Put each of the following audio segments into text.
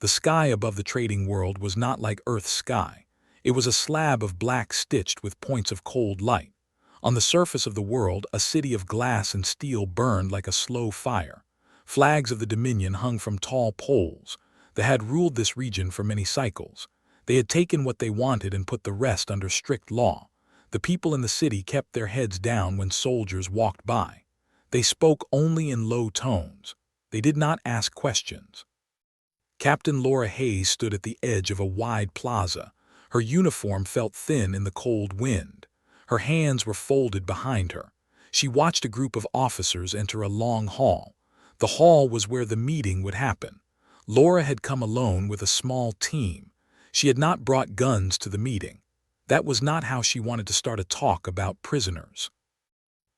The sky above the trading world was not like Earth's sky. It was a slab of black stitched with points of cold light. On the surface of the world, a city of glass and steel burned like a slow fire. Flags of the Dominion hung from tall poles. They had ruled this region for many cycles. They had taken what they wanted and put the rest under strict law. The people in the city kept their heads down when soldiers walked by. They spoke only in low tones. They did not ask questions. Captain Laura Hayes stood at the edge of a wide plaza. Her uniform felt thin in the cold wind. Her hands were folded behind her. She watched a group of officers enter a long hall. The hall was where the meeting would happen. Laura had come alone with a small team. She had not brought guns to the meeting. That was not how she wanted to start a talk about prisoners.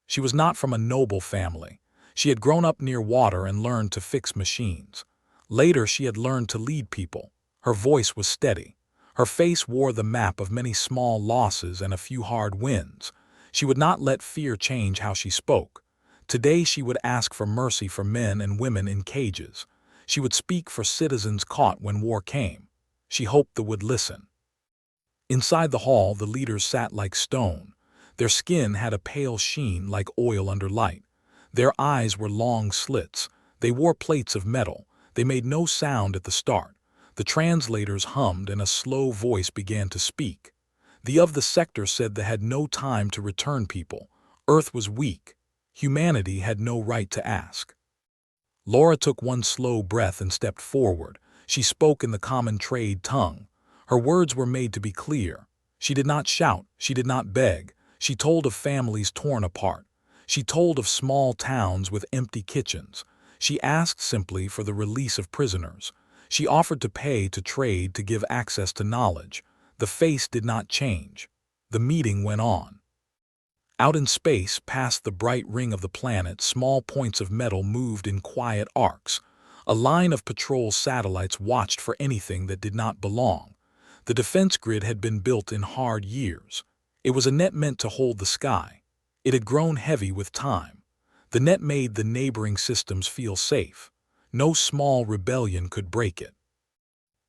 She was not from a noble family. She had grown up near water and learned to fix machines. Later, she had learned to lead people. Her voice was steady. Her face wore the map of many small losses and a few hard wins. She would not let fear change how she spoke. Today she would ask for mercy for men and women in cages. She would speak for citizens caught when war came. She hoped they would listen. Inside the hall, the leaders sat like stone. Their skin had a pale sheen like oil under light. Their eyes were long slits. They wore plates of metal. They made no sound at the start. The translators hummed and a slow voice began to speak. The of the sector said they had no time to return people. Earth was weak. Humanity had no right to ask. Laura took one slow breath and stepped forward. She spoke in the common trade tongue. Her words were made to be clear. She did not shout. She did not beg. She told of families torn apart. She told of small towns with empty kitchens. She asked simply for the release of prisoners. She offered to pay to trade to give access to knowledge. The face did not change. The meeting went on. Out in space, past the bright ring of the planet, small points of metal moved in quiet arcs. A line of patrol satellites watched for anything that did not belong. The defense grid had been built in hard years. It was a net meant to hold the sky. It had grown heavy with time. The net made the neighboring systems feel safe. No small rebellion could break it.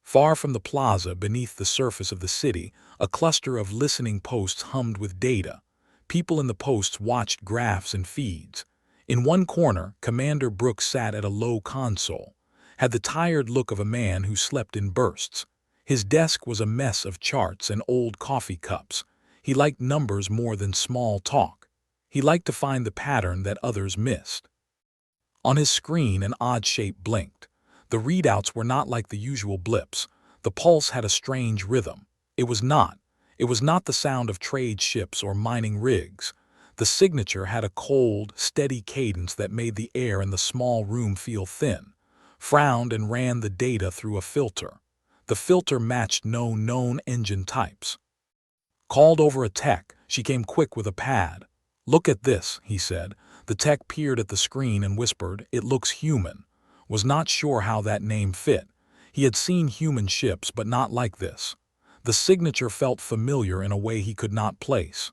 Far from the plaza, beneath the surface of the city, a cluster of listening posts hummed with data. People in the posts watched graphs and feeds. In one corner, Commander Brooks sat at a low console, had the tired look of a man who slept in bursts. His desk was a mess of charts and old coffee cups. He liked numbers more than small talk. He liked to find the pattern that others missed. On his screen, an odd shape blinked. The readouts were not like the usual blips. The pulse had a strange rhythm. It was not the sound of trade ships or mining rigs. The signature had a cold, steady cadence that made the air in the small room feel thin, frowned and ran the data through a filter. The filter matched no known engine types. Called over a tech, she came quick with a pad. "Look at this," he said. The tech peered at the screen and whispered, "It looks human." Was not sure how that name fit. He had seen human ships, but not like this. The signature felt familiar in a way he could not place.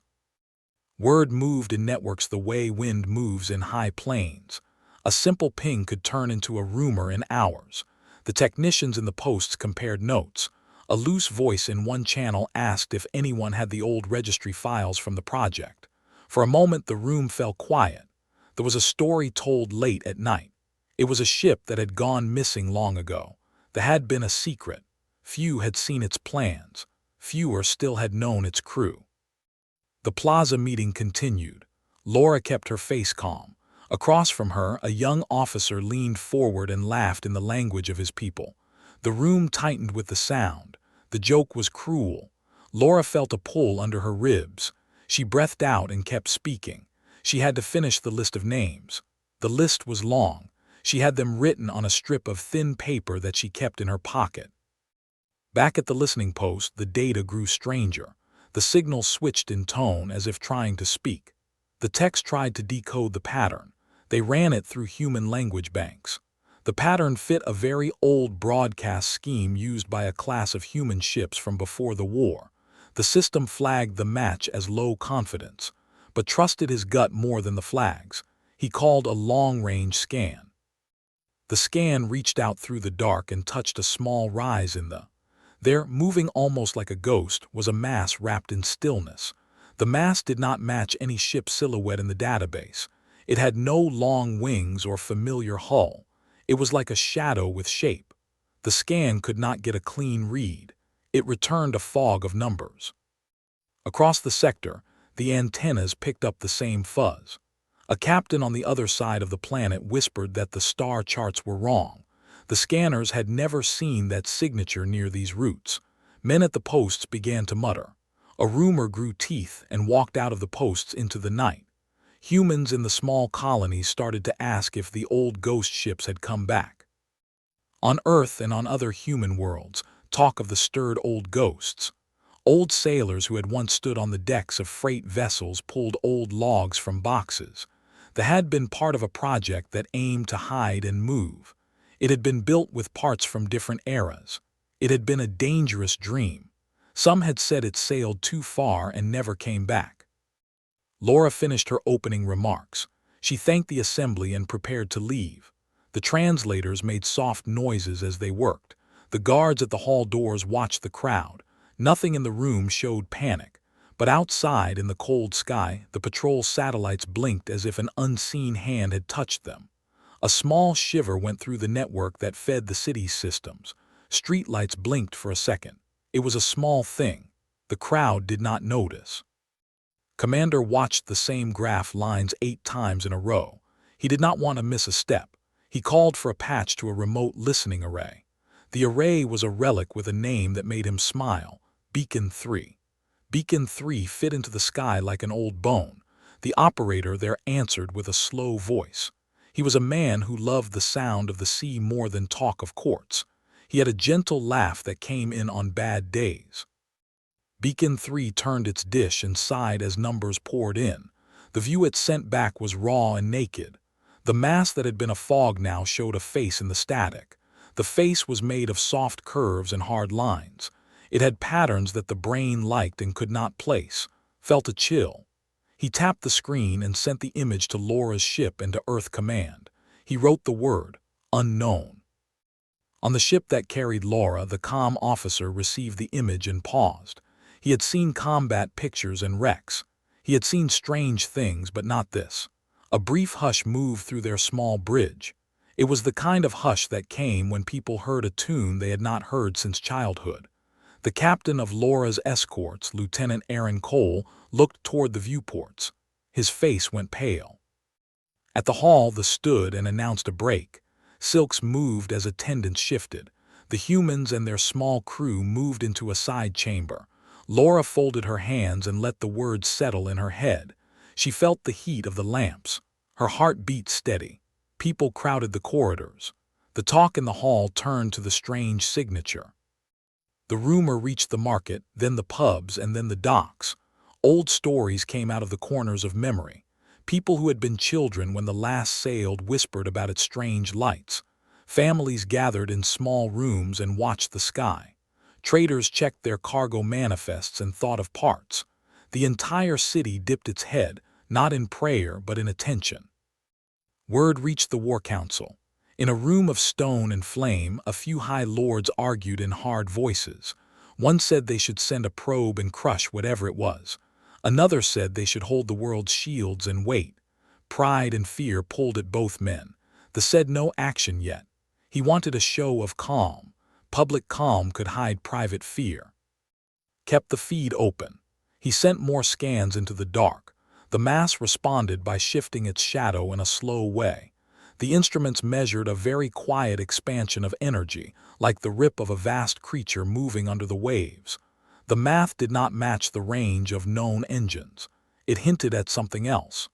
Word moved in networks the way wind moves in high plains. A simple ping could turn into a rumor in hours. The technicians in the posts compared notes. A loose voice in one channel asked if anyone had the old registry files from the project. For a moment the room fell quiet. There was a story told late at night. It was a ship that had gone missing long ago. There had been a secret. Few had seen its plans. Fewer still had known its crew. The plaza meeting continued. Laura kept her face calm. Across from her, a young officer leaned forward and laughed in the language of his people. The room tightened with the sound. The joke was cruel. Laura felt a pull under her ribs. She breathed out and kept speaking. She had to finish the list of names. The list was long. She had them written on a strip of thin paper that she kept in her pocket. Back at the listening post, the data grew stranger. The signal switched in tone as if trying to speak. The text tried to decode the pattern. They ran it through human language banks. The pattern fit a very old broadcast scheme used by a class of human ships from before the war. The system flagged the match as low confidence, but trusted his gut more than the flags. He called a long-range scan. The scan reached out through the dark and touched a small rise in the. There, moving almost like a ghost, was a mass wrapped in stillness. The mass did not match any ship silhouette in the database. It had no long wings or familiar hull. It was like a shadow with shape. The scan could not get a clean read. It returned a fog of numbers. Across the sector, the antennas picked up the same fuzz. A captain on the other side of the planet whispered that the star charts were wrong. The scanners had never seen that signature near these routes. Men at the posts began to mutter. A rumor grew teeth and walked out of the posts into the night. Humans in the small colonies started to ask if the old ghost ships had come back. On Earth and on other human worlds, talk of the stirred old ghosts. Old sailors who had once stood on the decks of freight vessels pulled old logs from boxes. They had been part of a project that aimed to hide and move. It had been built with parts from different eras. It had been a dangerous dream. Some had said it sailed too far and never came back. Laura finished her opening remarks. She thanked the assembly and prepared to leave. The translators made soft noises as they worked. The guards at the hall doors watched the crowd. Nothing in the room showed panic. But outside, in the cold sky, the patrol satellites blinked as if an unseen hand had touched them. A small shiver went through the network that fed the city's systems. Streetlights blinked for a second. It was a small thing. The crowd did not notice. Commander watched the same graph lines 8 times in a row. He did not want to miss a step. He called for a patch to a remote listening array. The array was a relic with a name that made him smile, Beacon 3. Beacon 3 fit into the sky like an old bone. The operator there answered with a slow voice. He was a man who loved the sound of the sea more than talk of courts. He had a gentle laugh that came in on bad days. Beacon 3 turned its dish and sighed as numbers poured in. The view it sent back was raw and naked. The mass that had been a fog now showed a face in the static. The face was made of soft curves and hard lines. It had patterns that the brain liked and could not place, felt a chill. He tapped the screen and sent the image to Laura's ship and to Earth Command. He wrote the word, unknown. On the ship that carried Laura, the comm officer received the image and paused. He had seen combat pictures and wrecks. He had seen strange things, but not this. A brief hush moved through their small bridge. It was the kind of hush that came when people heard a tune they had not heard since childhood. The captain of Laura's escorts, Lieutenant Aaron Cole, looked toward the viewports. His face went pale. At the hall, the stood and announced a break. Silks moved as attendants shifted. The humans and their small crew moved into a side chamber. Laura folded her hands and let the words settle in her head. She felt the heat of the lamps. Her heart beat steady. People crowded the corridors. The talk in the hall turned to the strange signature. The rumor reached the market, then the pubs, and then the docks. Old stories came out of the corners of memory. People who had been children when the last sailed whispered about its strange lights. Families gathered in small rooms and watched the sky. Traders checked their cargo manifests and thought of parts. The entire city dipped its head, not in prayer but in attention. Word reached the War Council. In a room of stone and flame, a few high lords argued in hard voices. One said they should send a probe and crush whatever it was. Another said they should hold the world's shields and wait. Pride and fear pulled at both men. The said no action yet. He wanted a show of calm. Public calm could hide private fear. Kept the feed open. He sent more scans into the dark. The mass responded by shifting its shadow in a slow way. The instruments measured a very quiet expansion of energy, like the rip of a vast creature moving under the waves. The math did not match the range of known engines. It hinted at something else.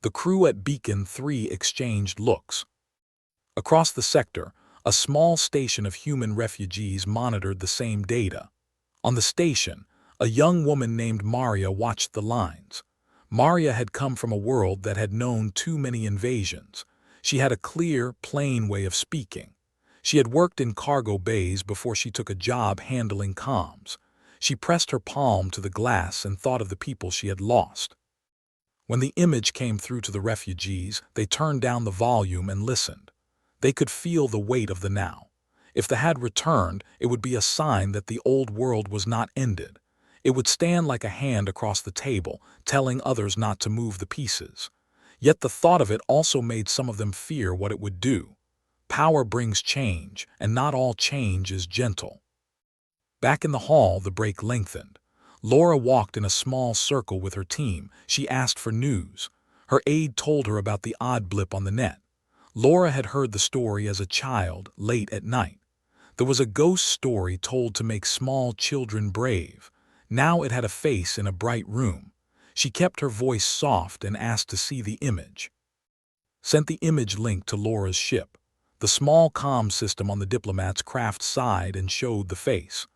The crew at Beacon 3 exchanged looks. Across the sector, a small station of human refugees monitored the same data. On the station, a young woman named Maria watched the lines. Maria had come from a world that had known too many invasions. She had a clear, plain way of speaking. She had worked in cargo bays before she took a job handling comms. She pressed her palm to the glass and thought of the people she had lost. When the image came through to the refugees, they turned down the volume and listened. They could feel the weight of the now. If the had returned, it would be a sign that the old world was not ended. It would stand like a hand across the table, telling others not to move the pieces. Yet the thought of it also made some of them fear what it would do. Power brings change, and not all change is gentle. Back in the hall, the break lengthened. Laura walked in a small circle with her team. She asked for news. Her aide told her about the odd blip on the net. Laura had heard the story as a child, late at night. There was a ghost story told to make small children brave. Now it had a face in a bright room. She kept her voice soft and asked to see the image. Sent the image link to Laura's ship. The small comm system on the diplomat's craft sighed and showed the face.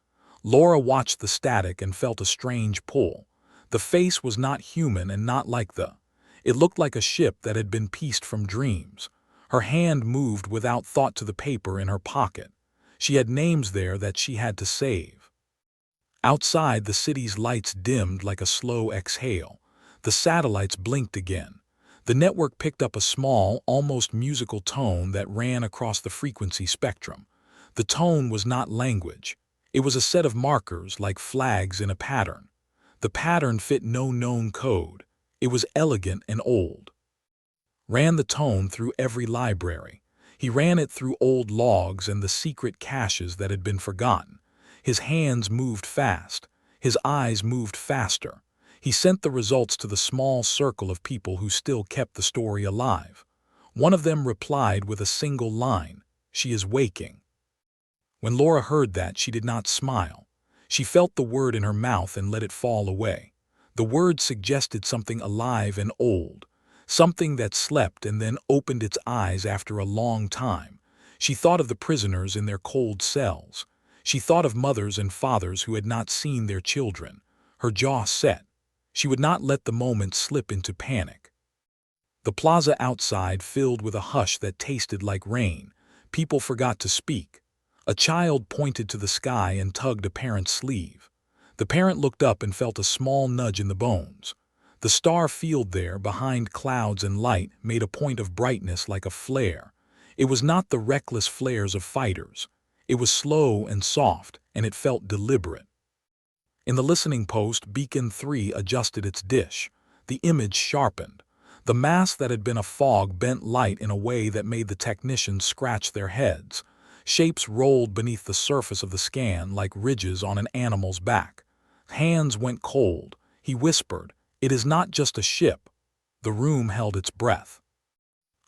Laura watched the static and felt a strange pull. The face was not human and not like the. It looked like a ship that had been pieced from dreams. Her hand moved without thought to the paper in her pocket. She had names there that she had to save. Outside, the city's lights dimmed like a slow exhale. The satellites blinked again. The network picked up a small, almost musical tone that ran across the frequency spectrum. The tone was not language. It was a set of markers like flags in a pattern. The pattern fit no known code. It was elegant and old. Ran the tone through every library. He ran it through old logs and the secret caches that had been forgotten. His hands moved fast. His eyes moved faster. He sent the results to the small circle of people who still kept the story alive. One of them replied with a single line, "She is waking." When Laura heard that, she did not smile. She felt the word in her mouth and let it fall away. The word suggested something alive and old, something that slept and then opened its eyes after a long time. She thought of the prisoners in their cold cells. She thought of mothers and fathers who had not seen their children. Her jaw set. She would not let the moment slip into panic. The plaza outside filled with a hush that tasted like rain. People forgot to speak. A child pointed to the sky and tugged a parent's sleeve. The parent looked up and felt a small nudge in the bones. The star field there, behind clouds and light, made a point of brightness like a flare. It was not the reckless flares of fighters. It was slow and soft, and it felt deliberate. In the listening post, Beacon 3 adjusted its dish. The image sharpened. The mass that had been a fog bent light in a way that made the technicians scratch their heads. Shapes rolled beneath the surface of the scan like ridges on an animal's back. Hands went cold. He whispered, "It is not just a ship." The room held its breath.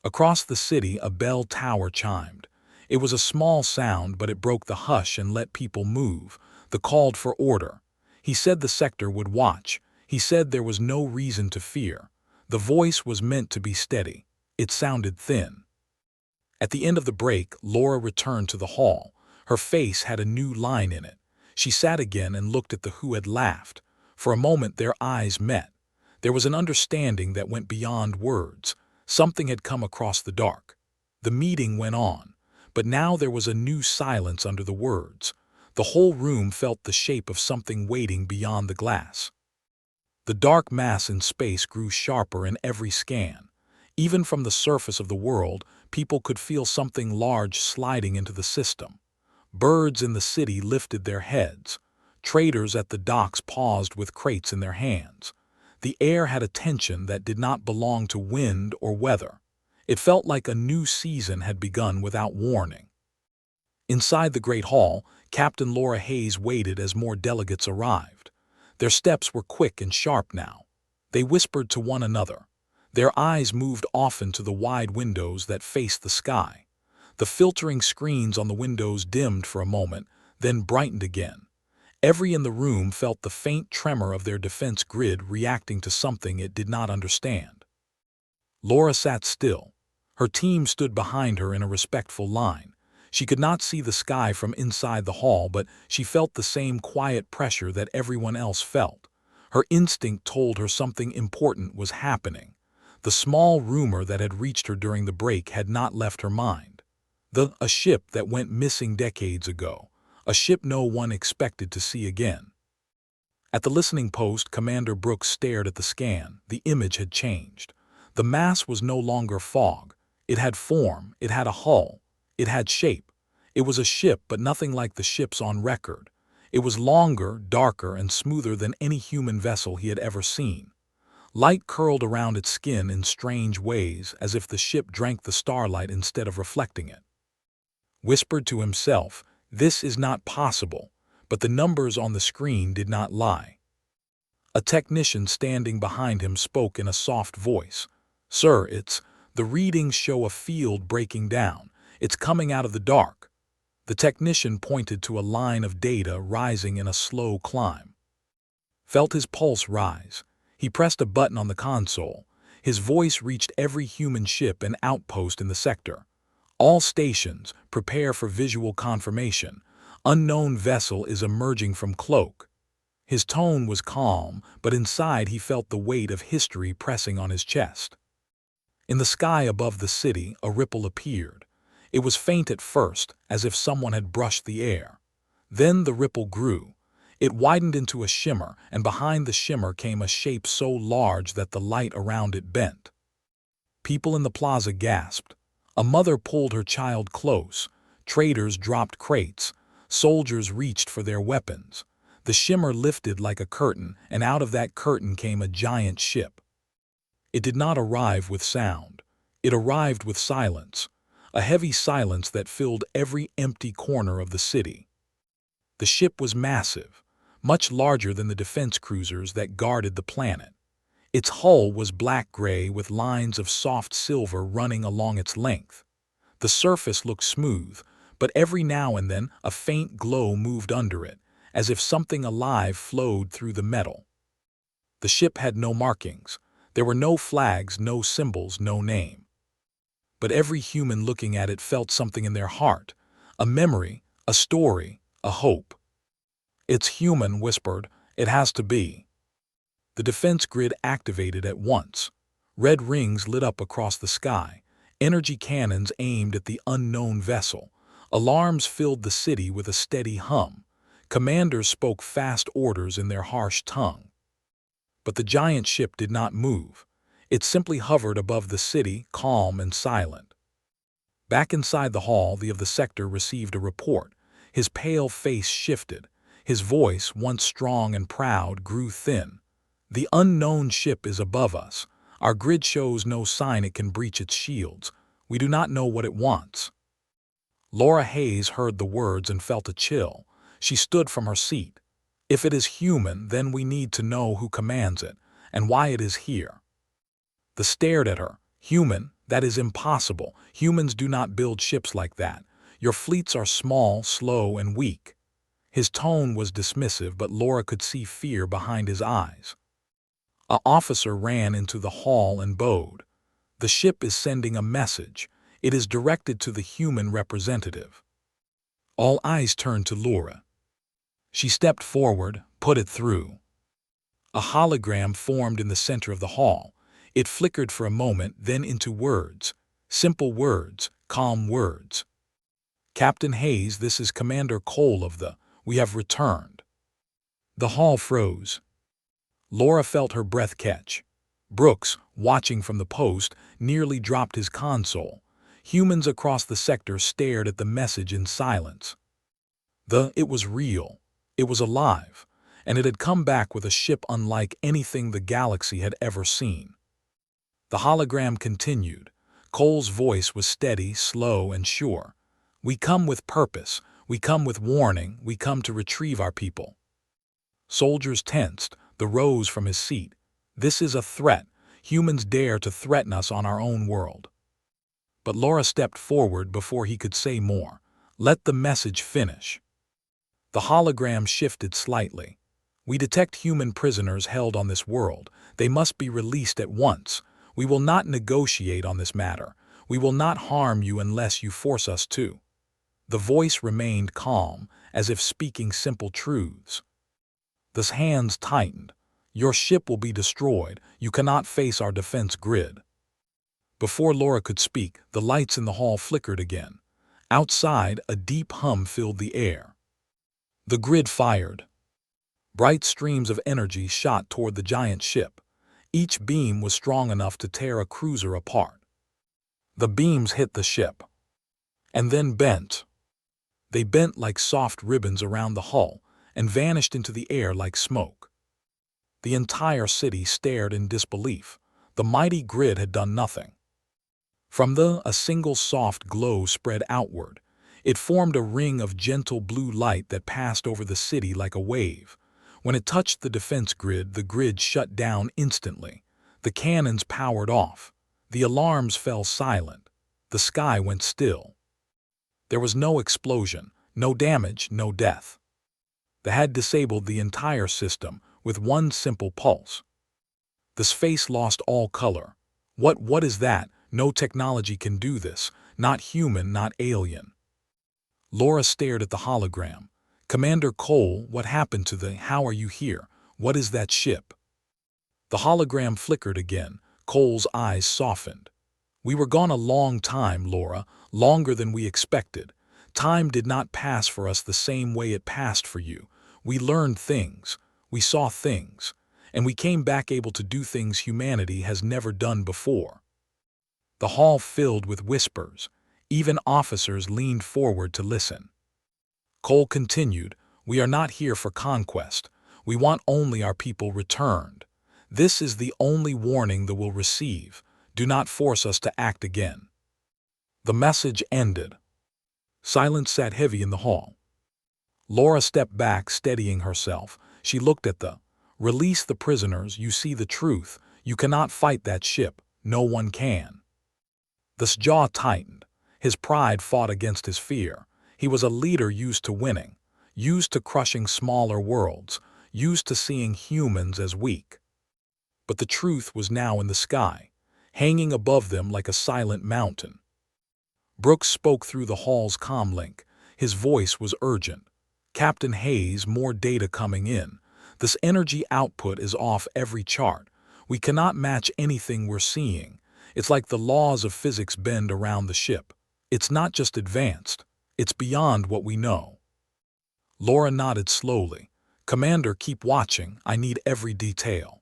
Across the city, a bell tower chimed. It was a small sound, but it broke the hush and let people move. The called for order. He said the sector would watch. He said there was no reason to fear. The voice was meant to be steady. It sounded thin. At the end of the break, Laura returned to the hall. Her face had a new line in it. She sat again and looked at the who had laughed. For a moment their eyes met. There was an understanding that went beyond words. Something had come across the dark. The meeting went on, but now there was a new silence under the words. The whole room felt the shape of something waiting beyond the glass. The dark mass in space grew sharper in every scan. Even from the surface of the world, people could feel something large sliding into the system. Birds in the city lifted their heads. Traders at the docks paused with crates in their hands. The air had a tension that did not belong to wind or weather. It felt like a new season had begun without warning. Inside the Great Hall, Captain Laura Hayes waited as more delegates arrived. Their steps were quick and sharp now. They whispered to one another. Their eyes moved often to the wide windows that faced the sky. The filtering screens on the windows dimmed for a moment, then brightened again. Every in the room felt the faint tremor of their defense grid reacting to something it did not understand. Laura sat still. Her team stood behind her in a respectful line. She could not see the sky from inside the hall, but she felt the same quiet pressure that everyone else felt. Her instinct told her something important was happening. The small rumor that had reached her during the break had not left her mind. A ship that went missing decades ago. A ship no one expected to see again. At the listening post, Commander Brooks stared at the scan. The image had changed. The mass was no longer fog. It had form. It had a hull. It had shape. It was a ship, but nothing like the ships on record. It was longer, darker, and smoother than any human vessel he had ever seen. Light curled around its skin in strange ways, as if the ship drank the starlight instead of reflecting it. Whispered to himself, "This is not possible," but the numbers on the screen did not lie. A technician standing behind him spoke in a soft voice. "Sir, the readings show a field breaking down. It's coming out of the dark." The technician pointed to a line of data rising in a slow climb. Felt his pulse rise. He pressed a button on the console. His voice reached every human ship and outpost in the sector. "All stations, prepare for visual confirmation. Unknown vessel is emerging from cloak." His tone was calm, but inside he felt the weight of history pressing on his chest. In the sky above the city, a ripple appeared. It was faint at first, as if someone had brushed the air. Then the ripple grew. It widened into a shimmer, and behind the shimmer came a shape so large that the light around it bent. People in the plaza gasped. A mother pulled her child close. Traders dropped crates. Soldiers reached for their weapons. The shimmer lifted like a curtain, and out of that curtain came a giant ship. It did not arrive with sound. It arrived with silence, a heavy silence that filled every empty corner of the city. The ship was massive, much larger than the defense cruisers that guarded the planet. Its hull was black-gray with lines of soft silver running along its length. The surface looked smooth, but every now and then a faint glow moved under it, as if something alive flowed through the metal. The ship had no markings. There were no flags, no symbols, no name. But every human looking at it felt something in their heart, a memory, a story, a hope. "It's human," whispered. "It has to be." The defense grid activated at once. Red rings lit up across the sky. Energy cannons aimed at the unknown vessel. Alarms filled the city with a steady hum. Commanders spoke fast orders in their harsh tongue. But the giant ship did not move. It simply hovered above the city, calm and silent. Back inside the hall, the of the sector received a report. His pale face shifted. His voice, once strong and proud, grew thin. "The unknown ship is above us. Our grid shows no sign it can breach its shields. We do not know what it wants." Laura Hayes heard the words and felt a chill. She stood from her seat. "If it is human, then we need to know who commands it, and why it is here." They stared at her. "Human? That is impossible. Humans do not build ships like that. Your fleets are small, slow, and weak." His tone was dismissive, but Laura could see fear behind his eyes. An officer ran into the hall and bowed. "The ship is sending a message. It is directed to the human representative." All eyes turned to Laura. She stepped forward, put it through. A hologram formed in the center of the hall. It flickered for a moment, then into words. Simple words, calm words. "Captain Hayes, this is Commander Cole of the... We have returned." The hall froze. Laura felt her breath catch. Brooks, watching from the post, nearly dropped his console. Humans across the sector stared at the message in silence. It was real. It was alive, and it had come back with a ship unlike anything the galaxy had ever seen. The hologram continued. Cole's voice was steady, slow, and sure. "We come with purpose. We come with warning. We come to retrieve our people." Soldiers tensed. The rose from his seat. "This is a threat. Humans dare to threaten us on our own world." But Laura stepped forward before he could say more. "Let the message finish." The hologram shifted slightly. "We detect human prisoners held on this world. They must be released at once. We will not negotiate on this matter. We will not harm you unless you force us to." The voice remained calm, as if speaking simple truths. The hands tightened. "Your ship will be destroyed. You cannot face our defense grid." Before Laura could speak, the lights in the hall flickered again. Outside, a deep hum filled the air. The grid fired. Bright streams of energy shot toward the giant ship. Each beam was strong enough to tear a cruiser apart. The beams hit the ship. and then bent. They bent like soft ribbons around the hull and vanished into the air like smoke. The entire city stared in disbelief. The mighty grid had done nothing. From a single soft glow spread outward. It formed a ring of gentle blue light that passed over the city like a wave. When it touched the defense grid, the grid shut down instantly. The cannons powered off. The alarms fell silent. The sky went still. There was no explosion, no damage, no death. They had disabled the entire system with one simple pulse. The space lost all color. What is that? No technology can do this. Not human, not alien. Laura stared at the hologram. Commander Cole, what happened to how are you here? What is that ship? The hologram flickered again. Cole's eyes softened. We were gone a long time, Laura, longer than we expected. Time did not pass for us the same way it passed for you. We learned things. We saw things. And we came back able to do things humanity has never done before. The hall filled with whispers. Even officers leaned forward to listen. Cole continued, we are not here for conquest. We want only our people returned. This is the only warning they will receive. Do not force us to act again. The message ended. Silence sat heavy in the hall. Laura stepped back, steadying herself. She looked at release the prisoners, you see the truth. You cannot fight that ship. No one can. The jaw tightened. His pride fought against his fear. He was a leader used to winning, used to crushing smaller worlds, used to seeing humans as weak. But the truth was now in the sky, hanging above them like a silent mountain. Brooks spoke through the hall's comlink. His voice was urgent. Captain Hayes, more data coming in. This energy output is off every chart. We cannot match anything we're seeing. It's like the laws of physics bend around the ship. It's not just advanced. It's beyond what we know. Laura nodded slowly. Commander, keep watching. I need every detail.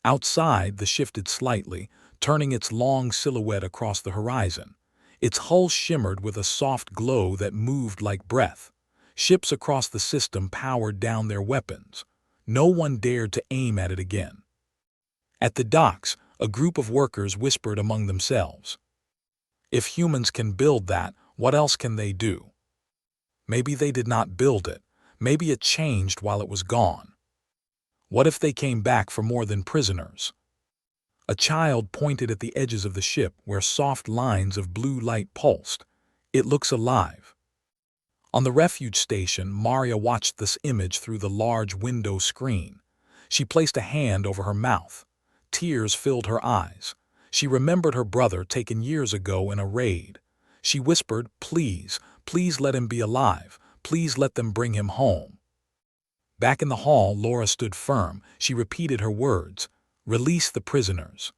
Outside, the shifted slightly, turning its long silhouette across the horizon. Its hull shimmered with a soft glow that moved like breath. Ships across the system powered down their weapons. No one dared to aim at it again. At the docks, a group of workers whispered among themselves. If humans can build that, what else can they do? Maybe they did not build it. Maybe it changed while it was gone. What if they came back for more than prisoners? A child pointed at the edges of the ship where soft lines of blue light pulsed. It looks alive. On the refuge station, Maria watched this image through the large window screen. She placed a hand over her mouth. Tears filled her eyes. She remembered her brother taken years ago in a raid. She whispered, please, please let him be alive. Please let them bring him home. Back in the hall, Laura stood firm. She repeated her words, release the prisoners.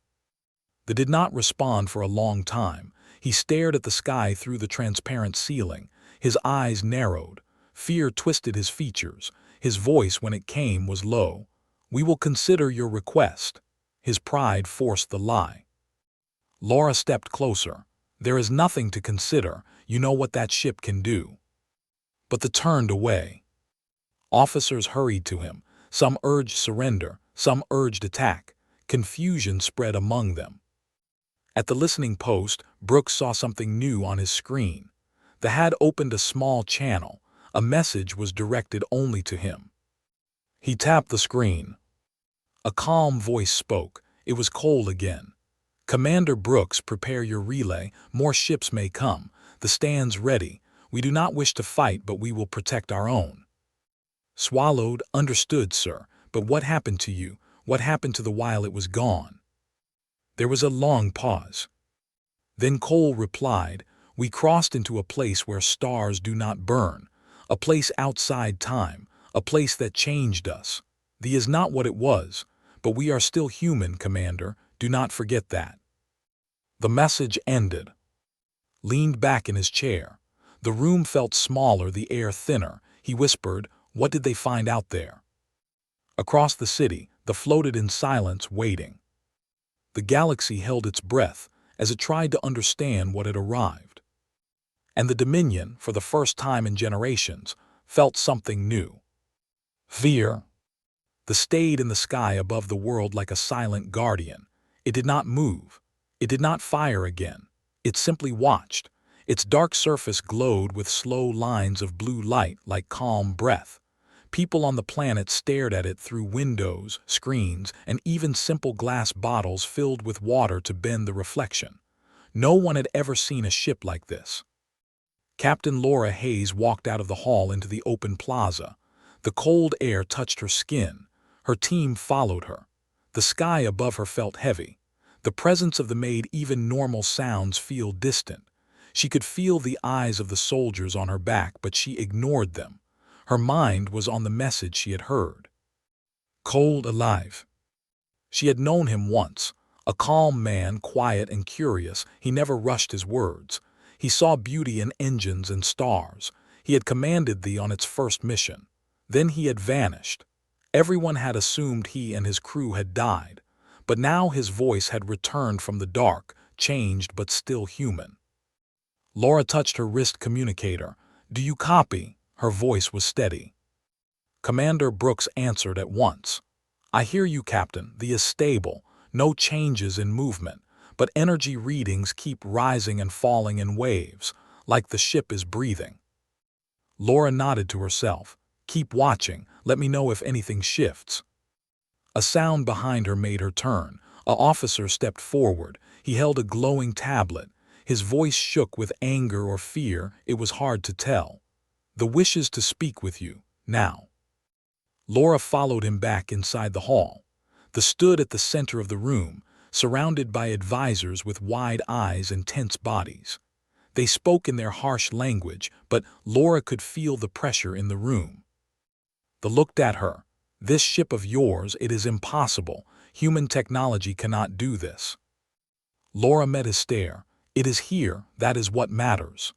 They did not respond for a long time. He stared at the sky through the transparent ceiling. His eyes narrowed. Fear twisted his features. His voice, when it came, was low. We will consider your request. His pride forced the lie. Laura stepped closer. There is nothing to consider. You know what that ship can do. But they turned away. Officers hurried to him. Some urged surrender. Some urged attack. Confusion spread among them. At the listening post, Brooks saw something new on his screen. The HUD opened a small channel. A message was directed only to him. He tapped the screen. A calm voice spoke. It was Cole again. Commander Brooks, prepare your relay. More ships may come. The stand's ready. We do not wish to fight, but we will protect our own. Swallowed, understood, sir. But what happened to you? What happened to the while it was gone? There was a long pause. Then Cole replied, we crossed into a place where stars do not burn. A place outside time. A place that changed us. The is not what it was. But we are still human, Commander. Do not forget that. The message ended. Leaned back in his chair. The room felt smaller, the air thinner. He whispered, what did they find out there? Across the city, they floated in silence, waiting. The galaxy held its breath as it tried to understand what had arrived. and the Dominion, for the first time in generations, felt something new. Fear. The stayed in the sky above the world like a silent guardian. It did not move. It did not fire again. It simply watched. Its dark surface glowed with slow lines of blue light like calm breath. People on the planet stared at it through windows, screens, and even simple glass bottles filled with water to bend the reflection. No one had ever seen a ship like this. Captain Laura Hayes walked out of the hall into the open plaza. The cold air touched her skin. Her team followed her. The sky above her felt heavy. The presence of the made even normal sounds feel distant. She could feel the eyes of the soldiers on her back, but she ignored them. Her mind was on the message she had heard. Cold alive. She had known him once. A calm man, quiet and curious, he never rushed his words. He saw beauty in engines and stars. He had commanded thee on its first mission. Then he had vanished. Everyone had assumed he and his crew had died, but now his voice had returned from the dark, changed but still human. Laura touched her wrist communicator. "Do you copy?" Her voice was steady. Commander Brooks answered at once. "I hear you, Captain. The is stable. No changes in movement, but energy readings keep rising and falling in waves, like the ship is breathing." Laura nodded to herself. "Keep watching. Let me know if anything shifts." A sound behind her made her turn. An officer stepped forward. He held a glowing tablet. His voice shook with anger or fear. It was hard to tell. "The wishes to speak with you, now." Laura followed him back inside the hall. They stood at the center of the room, surrounded by advisors with wide eyes and tense bodies. They spoke in their harsh language, but Laura could feel the pressure in the room. They looked at her. "This ship of yours, it is impossible. Human technology cannot do this." Laura met his stare. "It is here, that is what matters."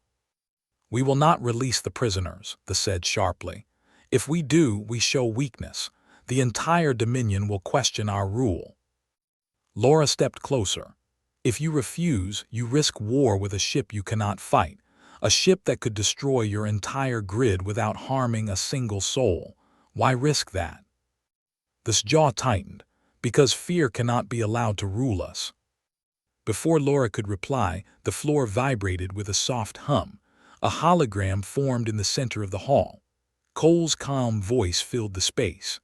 "We will not release the prisoners," they said sharply. "If we do, we show weakness. The entire Dominion will question our rule." Laura stepped closer. "If you refuse, you risk war with a ship you cannot fight, a ship that could destroy your entire grid without harming a single soul. Why risk that?" This jaw tightened. "Because fear cannot be allowed to rule us." Before Laura could reply, the floor vibrated with a soft hum. A hologram formed in the center of the hall. Cole's calm voice filled the space.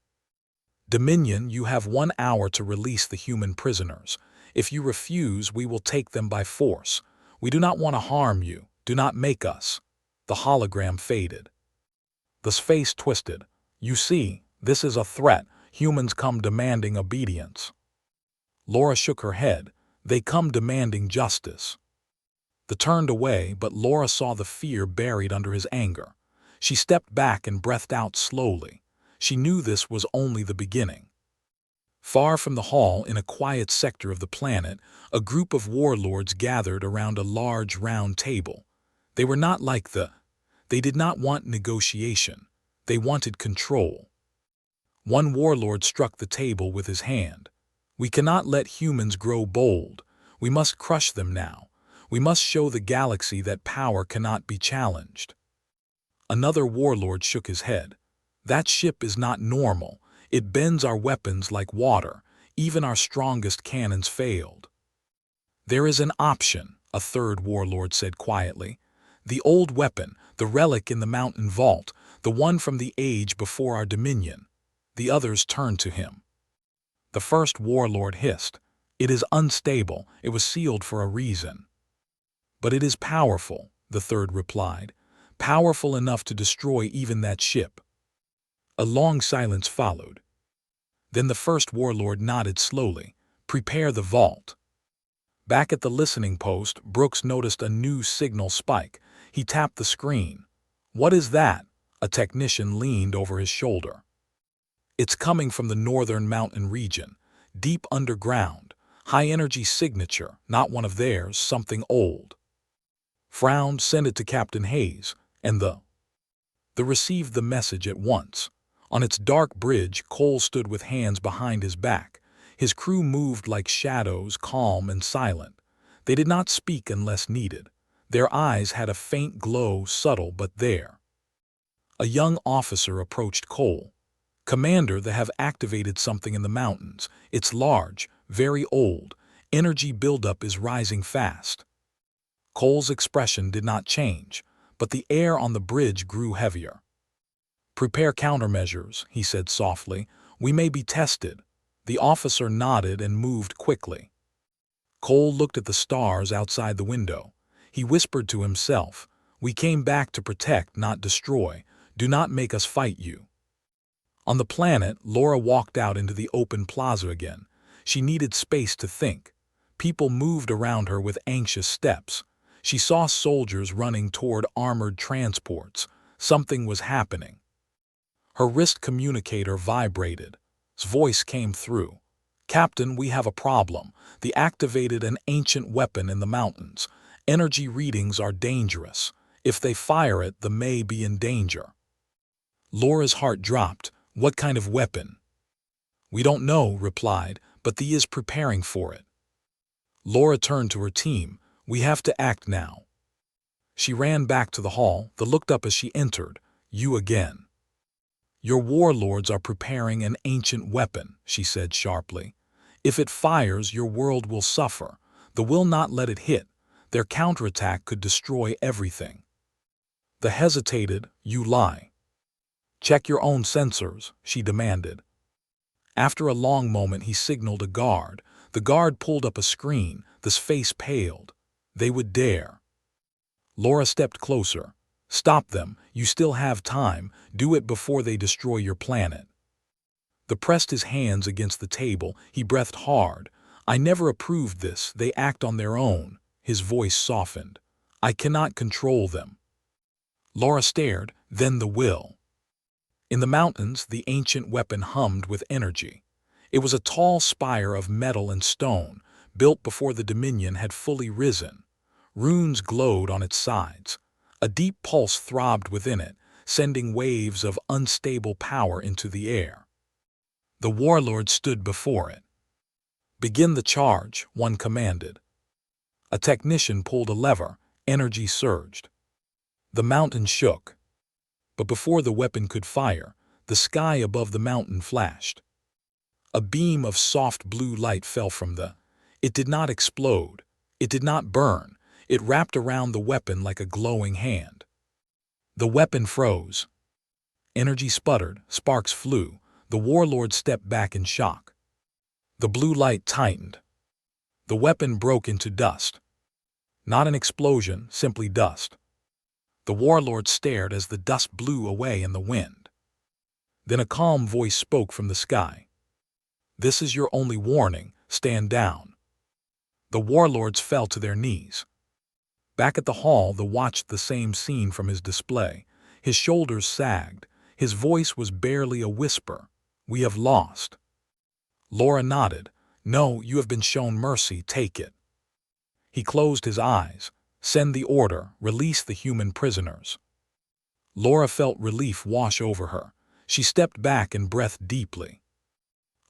"Dominion, you have 1 hour to release the human prisoners. If you refuse, we will take them by force. We do not want to harm you. Do not make us." The hologram faded. The face twisted. "You see, this is a threat. Humans come demanding obedience." Laura shook her head. "They come demanding justice." They turned away, but Laura saw the fear buried under his anger. She stepped back and breathed out slowly. She knew this was only the beginning. Far from the hall, in a quiet sector of the planet, a group of warlords gathered around a large round table. They were not like They did not want negotiation. They wanted control. One warlord struck the table with his hand. "We cannot let humans grow bold. We must crush them now. We must show the galaxy that power cannot be challenged." Another warlord shook his head. "That ship is not normal. It bends our weapons like water. Even our strongest cannons failed." "There is an option," a third warlord said quietly. "The old weapon, the relic in the mountain vault, the one from the age before our Dominion." The others turned to him. The first warlord hissed. "It is unstable. It was sealed for a reason." "But it is powerful," the third replied. "Powerful enough to destroy even that ship." A long silence followed. Then the first warlord nodded slowly. "Prepare the vault." Back at the listening post, Brooks noticed a new signal spike. He tapped the screen. "What is that?" A technician leaned over his shoulder. "It's coming from the northern mountain region. Deep underground. High-energy signature, not one of theirs, something old." Frowned, "Send it to Captain Hayes." And They received the message at once. On its dark bridge, Cole stood with hands behind his back. His crew moved like shadows, calm and silent. They did not speak unless needed. Their eyes had a faint glow, subtle but there. A young officer approached Cole. "Commander, they have activated something in the mountains. It's large, very old. Energy buildup is rising fast." Cole's expression did not change, but the air on the bridge grew heavier. "Prepare countermeasures," he said softly. "We may be tested." The officer nodded and moved quickly. Cole looked at the stars outside the window. He whispered to himself, "We came back to protect, not destroy. Do not make us fight you." On the planet, Laura walked out into the open plaza again. She needed space to think. People moved around her with anxious steps. She saw soldiers running toward armored transports. Something was happening. Her wrist communicator vibrated. His voice came through. "Captain, we have a problem. They activated an ancient weapon in the mountains. Energy readings are dangerous. If they fire it, they may be in danger." Laura's heart dropped. "What kind of weapon?" "We don't know," replied, "but they is preparing for it." Laura turned to her team. "We have to act now." She ran back to the hall. They looked up as she entered. "You again." "Your warlords are preparing an ancient weapon," she said sharply. "If it fires, your world will suffer. They will not let it hit. Their counterattack could destroy everything." They hesitated. "You lie." "Check your own sensors," she demanded. After a long moment, he signaled a guard. The guard pulled up a screen. His face paled. They would dare. Laura stepped closer. "Stop them. You still have time. Do it before they destroy your planet." They pressed his hands against the table. He breathed hard. "I never approved this. They act on their own." His voice softened. "I cannot control them." Laura stared. "Then the will." In the mountains, the ancient weapon hummed with energy. It was a tall spire of metal and stone, built before the Dominion had fully risen. Runes glowed on its sides. A deep pulse throbbed within it, sending waves of unstable power into the air. The warlord stood before it. "Begin the charge," one commanded. A technician pulled a lever. Energy surged. The mountain shook. But before the weapon could fire, the sky above the mountain flashed. A beam of soft blue light fell from It did not explode. It did not burn. It wrapped around the weapon like a glowing hand. The weapon froze. Energy sputtered. Sparks flew. The warlord stepped back in shock. The blue light tightened. The weapon broke into dust. Not an explosion, simply dust. The warlord stared as the dust blew away in the wind. Then a calm voice spoke from the sky. "This is your only warning. Stand down." The warlords fell to their knees. Back at the hall, they watched the same scene from his display. His shoulders sagged. His voice was barely a whisper. "We have lost." Laura nodded. "No, you have been shown mercy. Take it." He closed his eyes. "Send the order. Release the human prisoners." Laura felt relief wash over her. She stepped back and breathed deeply.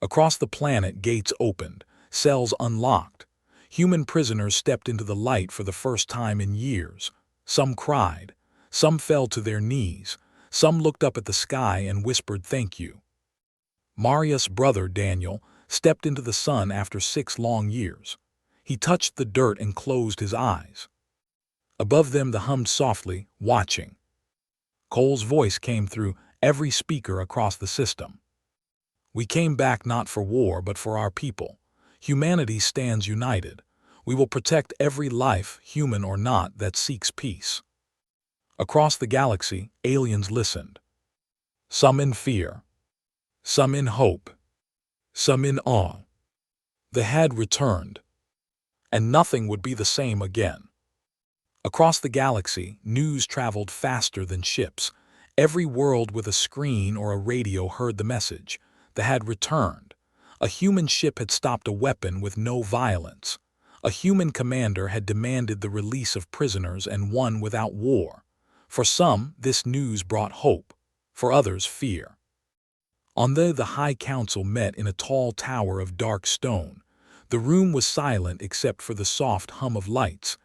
Across the planet, gates opened. Cells unlocked. Human prisoners stepped into the light for the first time in years. Some cried. Some fell to their knees. Some looked up at the sky and whispered thank you. Marius' brother, Daniel, stepped into the sun after 6 long years. He touched the dirt and closed his eyes. Above them, they hummed softly, watching. Cole's voice came through every speaker across the system. "We came back not for war, but for our people. Humanity stands united. We will protect every life, human or not, that seeks peace." Across the galaxy, aliens listened. Some in fear. Some in hope. Some in awe. They had returned. And nothing would be the same again. Across the galaxy, news traveled faster than ships. Every world with a screen or a radio heard the message. They had returned. A human ship had stopped a weapon with no violence. A human commander had demanded the release of prisoners and won without war. For some, this news brought hope. For others, fear. On the High Council met in a tall tower of dark stone. The room was silent except for the soft hum of lights.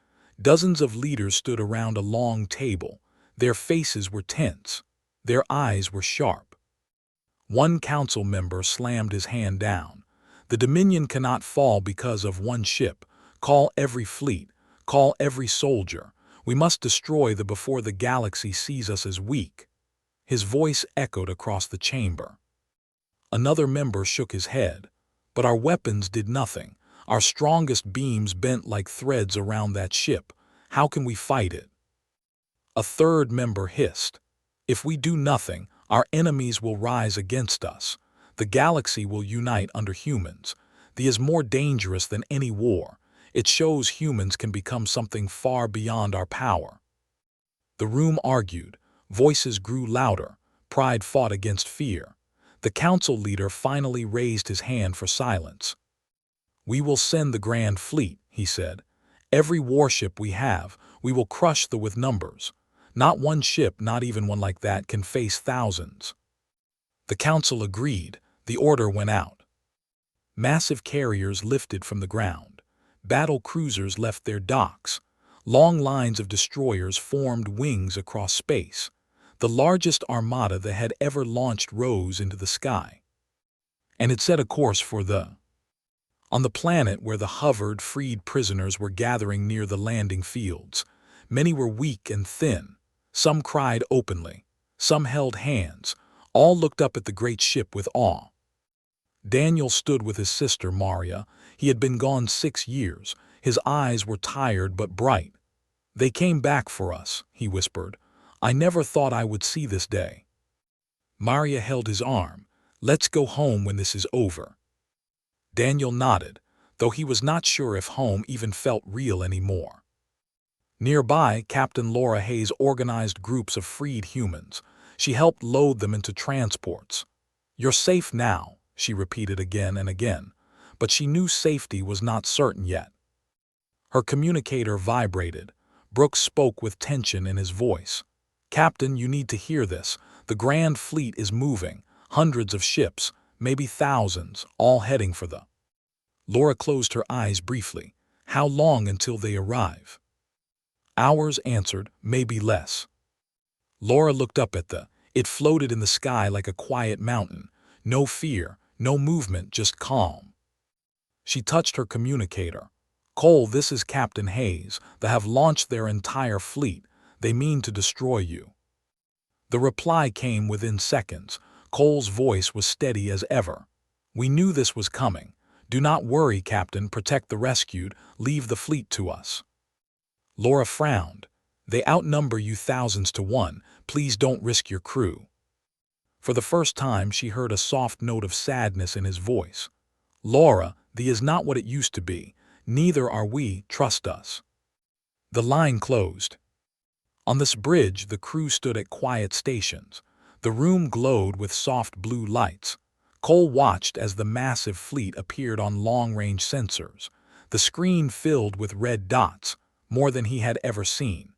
Dozens of leaders stood around a long table. Their faces were tense. Their eyes were sharp. One council member slammed his hand down. The Dominion cannot fall because of one ship. Call every fleet. Call every soldier. We must destroy them before the galaxy sees us as weak. His voice echoed across the chamber. Another member shook his head. But our weapons did nothing. Our strongest beams bent like threads around that ship. How can we fight it? A third member hissed. If we do nothing, our enemies will rise against us. The galaxy will unite under humans. This is more dangerous than any war. It shows humans can become something far beyond our power. The room argued. Voices grew louder. Pride fought against fear. The council leader finally raised his hand for silence. We will send the Grand Fleet, he said. Every warship we have, we will crush them with numbers. Not one ship, not even one like that, can face thousands. The council agreed. The order went out. Massive carriers lifted from the ground. Battle cruisers left their docks. Long lines of destroyers formed wings across space. The largest armada that had ever launched rose into the sky. And it set a course for On the planet where the hovered, freed prisoners were gathering near the landing fields. Many were weak and thin. Some cried openly. Some held hands. All looked up at the great ship with awe. Daniel stood with his sister Maria. He had been gone 6 years. His eyes were tired but bright. They came back for us, he whispered. I never thought I would see this day. Maria held his arm. Let's go home when this is over. Daniel nodded, though he was not sure if home even felt real anymore. Nearby, Captain Laura Hayes organized groups of freed humans. She helped load them into transports. You're safe now, she repeated again and again, but she knew safety was not certain yet. Her communicator vibrated. Brooks spoke with tension in his voice. Captain, you need to hear this. The Grand Fleet is moving. Hundreds of ships, maybe thousands, all heading for the... Laura closed her eyes briefly. How long until they arrive? Hours, answered, maybe less. Laura looked up at it floated in the sky like a quiet mountain. No fear, no movement, just calm. She touched her communicator. Cole, this is Captain Hayes. They have launched their entire fleet. They mean to destroy you. The reply came within seconds. Cole's voice was steady as ever. We knew this was coming. Do not worry, Captain. Protect the rescued. Leave the fleet to us. Laura frowned. They outnumber you thousands to one. Please don't risk your crew. For the first time, she heard a soft note of sadness in his voice. Laura, this is not what it used to be. Neither are we. Trust us. The line closed. On this bridge, the crew stood at quiet stations. The room glowed with soft blue lights. Cole watched as the massive fleet appeared on long-range sensors. The screen filled with red dots, more than he had ever seen.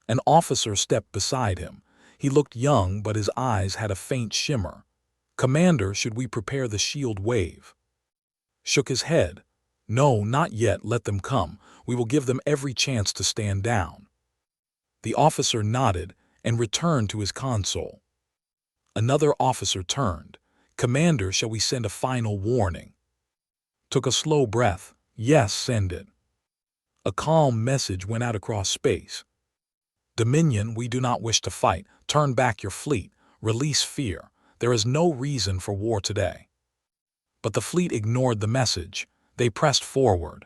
An officer stepped beside him. He looked young, but his eyes had a faint shimmer. Commander, should we prepare the shield wave? Shook his head. No, not yet. Let them come. We will give them every chance to stand down. The officer nodded and returned to his console. Another officer turned. Commander, shall we send a final warning? Took a slow breath. Yes, send it. A calm message went out across space. Dominion, we do not wish to fight. Turn back your fleet. Release fear. There is no reason for war today. But the fleet ignored the message. They pressed forward.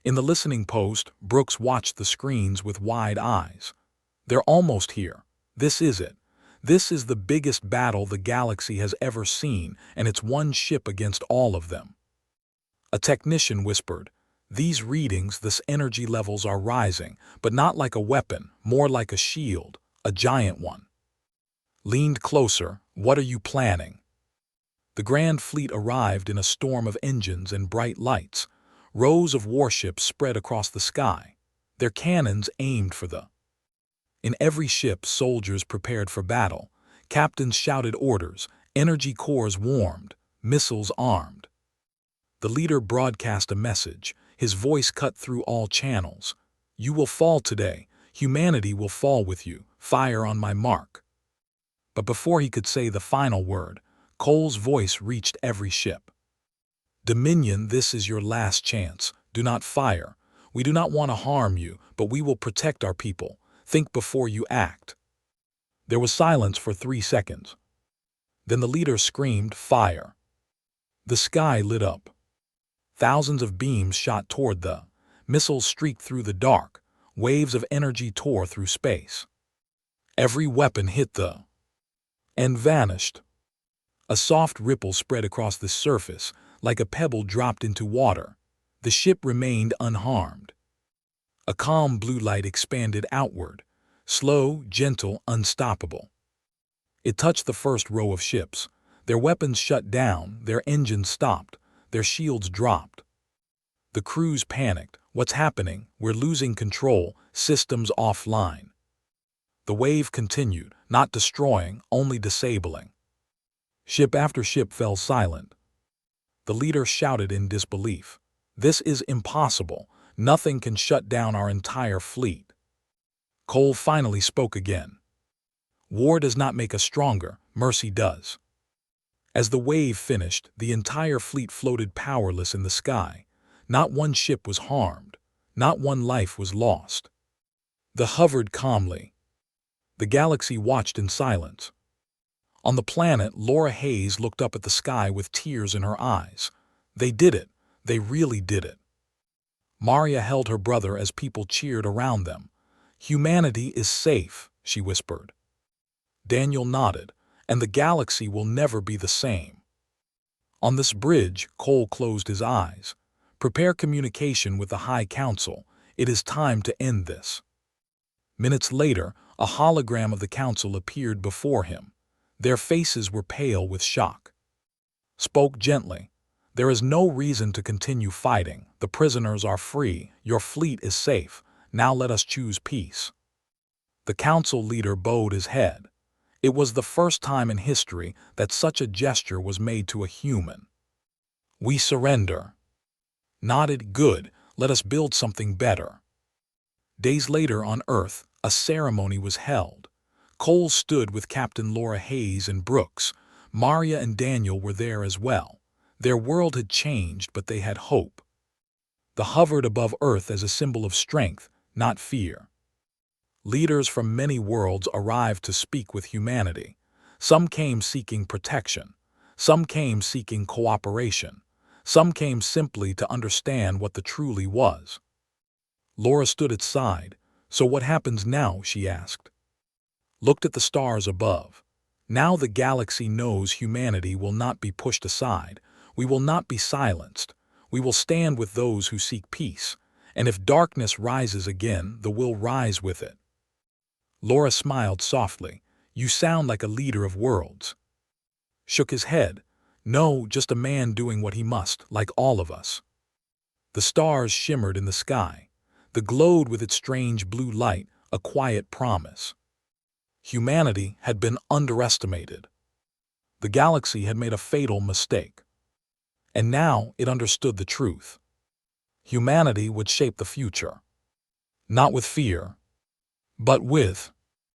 In the listening post, Brooks watched the screens with wide eyes. They're almost here. This is it. This is the biggest battle the galaxy has ever seen, and it's one ship against all of them. A technician whispered, these readings, this energy levels are rising, but not like a weapon, more like a shield, a giant one. Leaned closer. What are you planning? The Grand Fleet arrived in a storm of engines and bright lights. Rows of warships spread across the sky. Their cannons aimed for the... In every ship, soldiers prepared for battle. Captains shouted orders. Energy cores warmed. Missiles armed. The leader broadcast a message. His voice cut through all channels. You will fall today. Humanity will fall with you. Fire on my mark." But before he could say the final word, Cole's voice reached every ship. "Dominion, this is your last chance. Do not fire. We do not want to harm you, but we will protect our people. Think before you act." There was silence for 3 seconds. Then the leader screamed, "Fire!" The sky lit up. Thousands of beams shot toward the missiles streaked through the dark. Waves of energy tore through space. Every weapon hit the and vanished. A soft ripple spread across the surface, like a pebble dropped into water. The ship remained unharmed. A calm blue light expanded outward, slow, gentle, unstoppable. It touched the first row of ships. Their weapons shut down, their engines stopped, their shields dropped. The crews panicked. "What's happening? We're losing control, systems offline." The wave continued, not destroying, only disabling. Ship after ship fell silent. The leader shouted in disbelief, "This is impossible. Nothing can shut down our entire fleet." Cole finally spoke again. "War does not make us stronger, mercy does." As the wave finished, the entire fleet floated powerless in the sky. Not one ship was harmed. Not one life was lost. They hovered calmly. The galaxy watched in silence. On the planet, Laura Hayes looked up at the sky with tears in her eyes. They did it. They really did it. Maria held her brother as people cheered around them. "Humanity is safe," she whispered. Daniel nodded, "and the galaxy will never be the same." On this bridge, Cole closed his eyes. "Prepare communication with the High Council. It is time to end this." Minutes later, a hologram of the council appeared before him. Their faces were pale with shock. Spoke gently. "There is no reason to continue fighting. The prisoners are free. Your fleet is safe. Now let us choose peace." The council leader bowed his head. It was the first time in history that such a gesture was made to a human. "We surrender." Nodded. "Good. Let us build something better." Days later on Earth, a ceremony was held. Cole stood with Captain Laura Hayes and Brooks. Maria and Daniel were there as well. Their world had changed, but they had hope. They hovered above Earth as a symbol of strength, not fear. Leaders from many worlds arrived to speak with humanity. Some came seeking protection. Some came seeking cooperation. Some came simply to understand what the truly was. Laura stood at side. "So what happens now?" she asked. Looked at the stars above. "Now the galaxy knows humanity will not be pushed aside. We will not be silenced. We will stand with those who seek peace. And if darkness rises again, the will rise with it." Laura smiled softly. "You sound like a leader of worlds." Shook his head. "No, just a man doing what he must, like all of us." The stars shimmered in the sky. They glowed with its strange blue light, a quiet promise. Humanity had been underestimated. The galaxy had made a fatal mistake. And now it understood the truth. Humanity would shape the future. Not with fear, but with